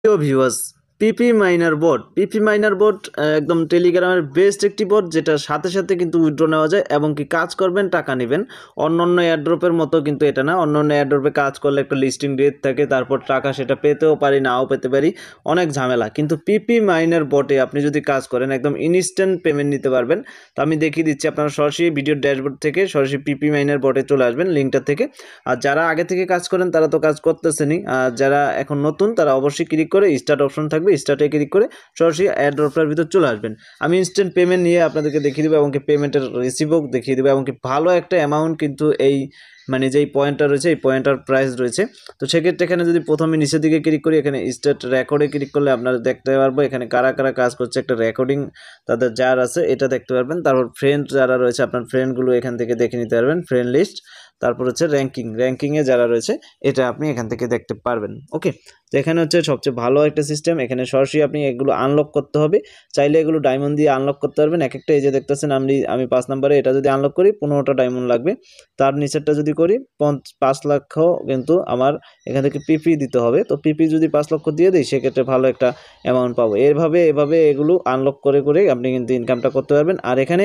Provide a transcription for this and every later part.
প্রিয় ভিউয়ার্স, পিপি minor boat একদম টেলিগ্রামের বেস্ট একটি বোট, যেটা সাথে সাথে কিন্তু উইথড্র নেওয়া যায় এবং কি কাজ করবেন টাকা নেবেন। অন্যান্য এয়ারড্রপের মতো কিন্তু এটা না। অন্যান্য এয়ারড্রপে কাজ করলে একটা লিস্টিং ডেট থাকে, তারপর টাকা সেটা পেতেও পারি নাও পেতে পারি, অনেক ঝামেলা। কিন্তু পিপি মাইনার বোটে আপনি যদি কাজ করেন একদম ইনস্ট্যান্ট পেমেন্ট নিতে পারবেন। তো আমি দেখিয়ে দিচ্ছি, আপনারা সরাসরি ভিডিও ড্যাশবোর্ড থেকে সরাসরি পিপি মাইনার বোটে চলে আসবেন লিঙ্কটা থেকে। আর যারা আগে থেকে কাজ করেন তারা তো কাজ করতেছেনই, আর যারা এখন নতুন তারা অবশ্যই ক্লিক করে স্টার্ট অপশন থাকবে, স্টার্টে ক্লিক করে সরাসরি এয়ারড্রপটার ভিতর চলে আসবেন। আমি ইনস্ট্যান্ট পেমেন্ট নিয়ে আপনাদেরকে দেখিয়ে দেবো এবং কি পেমেন্টের রিসিভও দেখিয়ে দেবো এবং কি ভালো একটা অ্যামাউন্ট কিন্তু এই মানে যেই পয়েন্টটা রয়েছে এই পয়েন্টটার প্রাইস রয়েছে। তো সেক্ষেত্রে এখানে যদি প্রথমে নিচের দিকে ক্লিক করি, এখানে স্টার্ট রেকর্ডে ক্লিক করলে আপনারা দেখতে পারবো এখানে কারা কারা কাজ করছে, একটা রেকর্ডিং তাদের যার আছে এটা দেখতে পারবেন। তারপর ফ্রেন্ড যারা রয়েছে আপনার ফ্রেন্ডগুলো এখান থেকে দেখে নিতে পারবেন, ফ্রেন্ড লিস্ট। তারপর হচ্ছে র্যাঙ্কিংয়ে যারা রয়েছে এটা আপনি এখান থেকে দেখতে পারবেন। ওকে, তো এখানে হচ্ছে সবচেয়ে ভালো একটা সিস্টেম। এখানে সরাসরি আপনি এগুলো আনলক করতে হবে, চাইলে এগুলো ডায়মন্ড দিয়ে আনলক করতে পারবেন। এক একটা এই যে দেখতেছেন আমি 5 নম্বরে এটা যদি আনলক করি 15টা ডায়মন্ড লাগবে। তার নিচেরটা যদি করি 5 লক্ষ কিন্তু আমার এখান থেকে পিপি দিতে হবে। তো পিপি যদি 5 লক্ষ দিয়ে দিই সেক্ষেত্রে ভালো একটা অ্যামাউন্ট পাবো। এভাবে এগুলো আনলক করে আপনি কিন্তু ইনকামটা করতে পারবেন। আর এখানে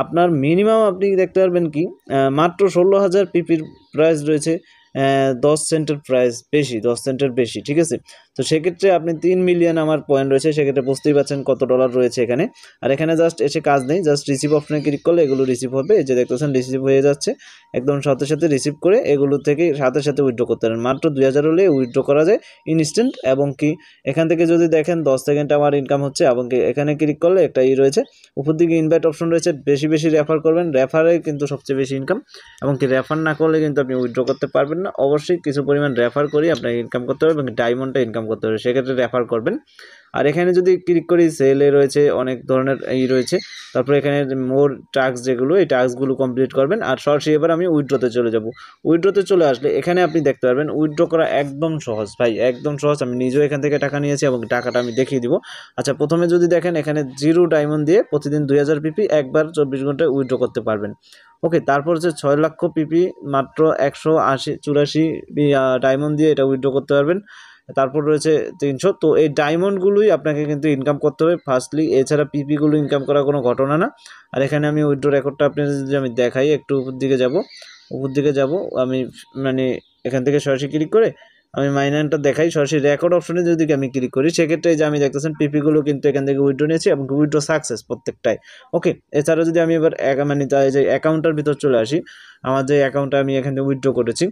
আপনার মিনিমাম আপনি দেখতে পারবেন কি মাত্র 16,000 পিপির প্রাইস রয়েছে, 10 সেন্টের প্রাইস বেশি, 10 সেন্টের বেশি, ঠিক আছে। তো সেক্ষেত্রে আপনি 3 মিলিয়ন আমার পয়েন্ট রয়েছে, সেক্ষেত্রে বুঝতেই পারছেন কত ডলার রয়েছে এখানে। আর এখানে জাস্ট এসে কাজ নেই, জাস্ট রিসিভ অপশনে ক্লিক করলে এগুলো রিসিভ হবে। এই যে দেখতেছেন রিসিভ হয়ে যাচ্ছে, একদম সাথে সাথে রিসিভ করে এগুলো থেকে সাথে সাথে উইথড্র করতে পারেন। মাত্র 2000 হলে উইথড্র করা যায় ইনস্ট্যান্ট। এবং কি এখান থেকে যদি দেখেন 10 সেকেন্ডে আমার ইনকাম হচ্ছে। এবং কি এখানে ক্লিক করলে একটা রয়েছে উপর দিকে ইনভাইট অপশন রয়েছে, বেশি বেশি রেফার করবেন, রেফারে কিন্তু সবচেয়ে বেশি ইনকাম। এবং কি রেফার না করলে কিন্তু আপনি উইথড্র করতে পারবেন না। অবশ্যই কিছু পরিমাণ রেফার করে আপনাকে ইনকাম করতে হবে এবং ডায়মন্ডটা ইনকাম করতে হবে, সেক্ষেত্রে রেফার করবেন। আর এখানে যদি ক্লিক করি সেলে রয়েছে অনেক ধরনের রয়েছে। তারপরে এখানে মোর টাস্ক যেগুলো এই টাস্কগুলো কমপ্লিট করবেন। আর সরাসরি এবার আমি উইথড্রতে চলে যাব। উইথড্রতে চলে আসলে এখানে আপনি দেখতে পারবেন উইথড্র করা একদম সহজ ভাই, একদম সহজ। আমি নিজেও এখান থেকে টাকা নিয়েছি এবং টাকাটা আমি দেখিয়ে দিব। আচ্ছা, প্রথমে যদি দেখেন এখানে 0 ডায়মন্ড দিয়ে প্রতিদিন 2000 পিপি একবার 24 ঘন্টায় উইথড্র করতে পারবেন। ওকে, তারপর হচ্ছে 6 লক্ষ পিপি মাত্র 184 ডায়মন্ড দিয়ে এটা উইথড্র করতে পারবেন। তারপর রয়েছে 300। তো এই ডায়মন্ডগুলোই আপনাকে কিন্তু ইনকাম করতে হবে ফার্স্টলি, এছাড়া পিপিগুলো ইনকাম করার কোনো ঘটনা না। আর এখানে আমি উইথড্র রেকর্ডটা আপনাদের যদি আমি দেখাই, একটু উপর দিকে যাব আমি, মানে এখান থেকে সরাসরি ক্লিক করে আমি মাইনারটা দেখাই। সরাসরি রেকর্ড অপশনে যদি আমি ক্লিক করি সেক্ষেত্রে যে আমি দেখতেছেন পিপিগুলো কিন্তু এখান থেকে উইথড্র নিয়েছি এবং উইথড্র সাকসেস প্রত্যেকটাই। ওকে, এছাড়া যদি আমি এবার মানে যে অ্যাকাউন্টের ভিতর চলে আসি, আমার যে অ্যাকাউন্টটা আমি এখান থেকে উইথড্র করেছি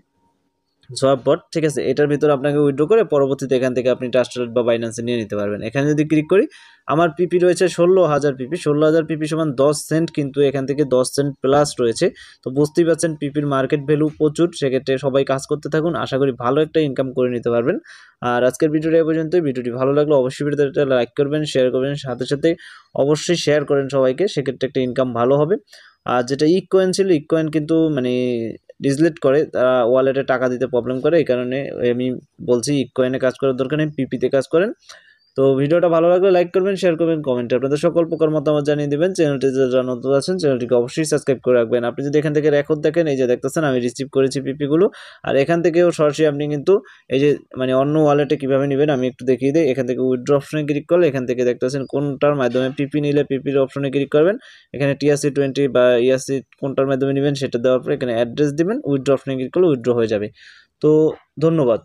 সোয়াপবট, ঠিক আছে, এটার ভিতরে আপনাকে উইথড্র করে পরবর্তীতে এখান থেকে আপনি ট্রাস্টেড বা বাইন্যান্সে নিয়ে নিতে পারবেন। এখানে যদি ক্লিক করি আমার পিপি রয়েছে 16,000 পিপি, 16,000 পিপি সমান 10 সেন্ট, কিন্তু এখান থেকে 10 সেন্ট প্লাস রয়েছে। তো বুঝতেই পারছেন পিপির মার্কেট ভ্যালু প্রচুর, সেক্ষেত্রে সবাই কাজ করতে থাকুন, আশা করি ভালো একটা ইনকাম করে নিতে পারবেন। আর আজকের ভিডিওটা এ পর্যন্তই। ভিডিওটি ভালো লাগলে অবশ্যই ভিডিওটা লাইক করবেন, শেয়ার করবেন, সাথে সাথে অবশ্যই শেয়ার করেন সবাইকে, সেক্ষেত্রে একটা ইনকাম ভালো হবে। আর যেটা ইককয়েন ছিল, ইককয়েন কিন্তু মানে ডিসলেট করে, তারা ওয়ালেটে টাকা দিতে প্রবলেম করে, এই কারণে আমি বলছি ইককয়েনে কাজ করার দরকার নেই, পিপিতে কাজ করেন। তো ভিডিওটা ভালো লাগলে লাইক করবেন, শেয়ার করবেন, কমেন্টে আপনাদের সকল প্রকার মতামত জানিয়ে দেবেন। চ্যানেলটি যারা নতুন আছেন চ্যানেলটিকে অবশ্যই সাবস্ক্রাইব করে রাখবেন। আপনি যদি এখান থেকে রেকর্ড দেখেন, এই যে দেখতেছেন আমি রিসিভ করেছি পিপিগুলো। আর এখান থেকেও সরাসরি আপনি কিন্তু এই যে মানে অন্য ওয়ালেটে কীভাবে নেবেন আমি একটু দেখিয়ে দিই। এখান থেকে উইথড্র অপশনে ক্লিক করলে এখান থেকে দেখতেছেন কোনটার মাধ্যমে পিপি নিলে পিপির অপশনে ক্লিক করবেন। এখানে TRC20 বা ERC কোনটার মাধ্যমে নেবেন সেটা দেওয়ার পরে এখানে অ্যাড্রেস দিবেন, উইথড্র অপশনে ক্লিক করলে উইথড্র হয়ে যাবে। তো ধন্যবাদ।